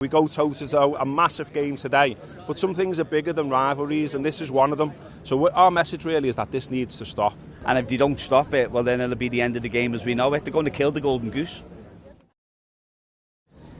We go toe-to-toe, a massive game today, but some things are bigger than rivalries, and this is one of them. So our message really is that this needs to stop. And if they don't stop it, well then it'll be the end of the game as we know it. They're going to kill the golden goose.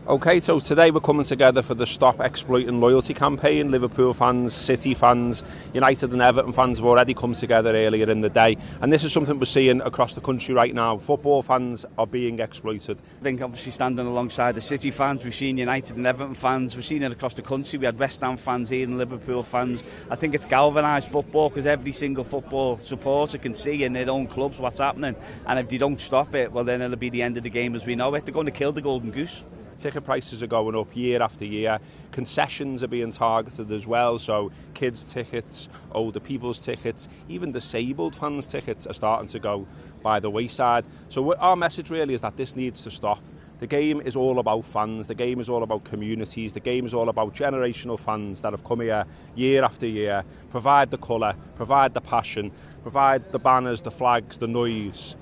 Okay, so today we're coming together for the Stop Exploiting Loyalty campaign. Liverpool fans, City fans, United and Everton fans have already come together earlier in the day. And this is something we're seeing across the country right now. Football fans are being exploited. I think obviously standing alongside the City fans, we've seen United and Everton fans, we've seen it across the country. We had West Ham fans here and Liverpool fans. I think it's galvanised football because every single football supporter can see in their own clubs what's happening. And if they don't stop it, well then it'll be the end of the game as we know it. They're going to kill the golden goose. Ticket prices are going up year after year. Concessions are being targeted as well. So kids' tickets, older people's tickets, even disabled fans' tickets are starting to go by the wayside. So our message really is that this needs to stop. The game is all about fans. The game is all about communities. The game is all about generational fans that have come here year after year, provide the colour, provide the passion, provide the banners, the flags, the noise.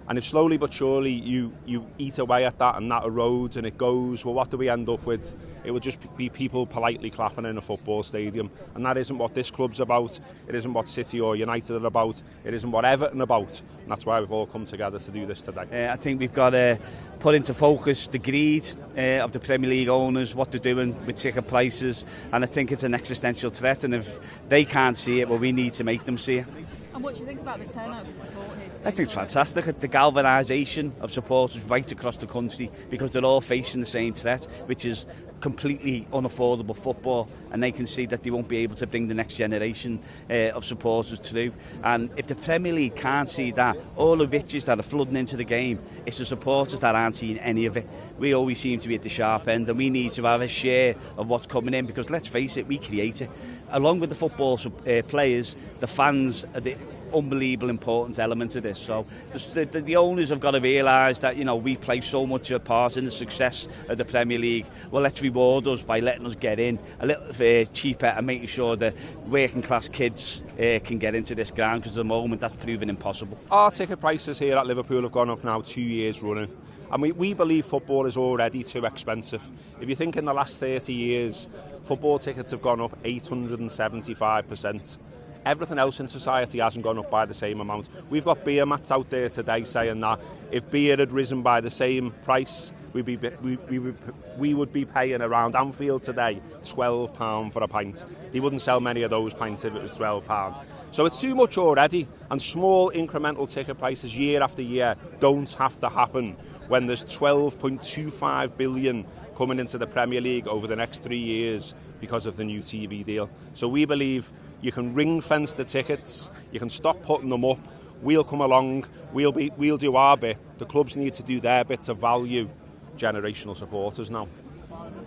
And if slowly but surely you eat away at that and that erodes and it goes, well, what do we end up with? It would just be people politely clapping in a football stadium. And that isn't what this club's about. It isn't what City or United are about. It isn't what Everton are about. And that's why we've all come together to do this today. I think we've got to put into focus the greed of the Premier League owners, what they're doing with ticket prices. And I think it's an existential threat. And if they can't see it, well, we need to make them see it. And what do you think about the turnout of support here today? I think it's fantastic, the galvanisation of supporters right across the country because they're all facing the same threat, which is completely unaffordable football, and they can see that they won't be able to bring the next generation of supporters through. And if the Premier League can't see that, all the riches that are flooding into the game, it's the supporters that aren't seeing any of it. We always seem to be at the sharp end, and we need to have a share of what's coming in because let's face it, we create it. Along with the football players, the fans are the unbelievable important element of this. So the owners have got to realise that, you know, we play so much a part in the success of the Premier League. Well, let's reward us by letting us get in a little cheaper and making sure that working class kids can get into this ground, because at the moment that's proven impossible. Our ticket prices here at Liverpool have gone up now 2 years running. And we believe football is already too expensive. If you think in the last 30 years, football tickets have gone up 875%. Everything else in society hasn't gone up by the same amount. We've got beer mats out there today saying that if beer had risen by the same price, we would be paying around Anfield today £12 for a pint. They wouldn't sell many of those pints if it was £12. So it's too much already, and small incremental ticket prices year after year don't have to happen when there's 12.25 billion coming into the Premier League over the next 3 years because of the new TV deal. So we believe you can ring fence the tickets, you can stop putting them up, we'll come along, we'll do our bit. The clubs need to do their bit to value generational supporters now.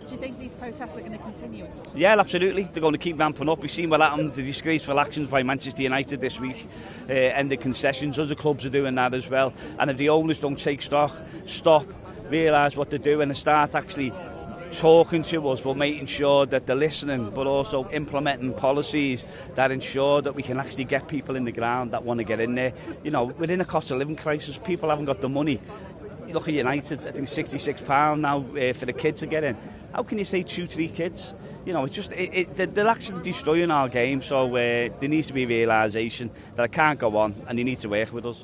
Do you think these protests are going to continue? Yeah, absolutely. They're going to keep ramping up. We've seen what happened, the disgraceful actions by Manchester United this week, and the concessions. Other clubs are doing that as well. And if the owners don't take stock, stop, realise what they're doing and start actually talking to us, but making sure that they're listening, but also implementing policies that ensure that we can actually get people in the ground that want to get in there. You know, within a cost of living crisis, people haven't got the money. Look at United, I think £66 now for the kids to get in. How can you say 2-3 kids? You know, it's just they're actually destroying our game. So there needs to be a realisation that it can't go on, and they need to work with us.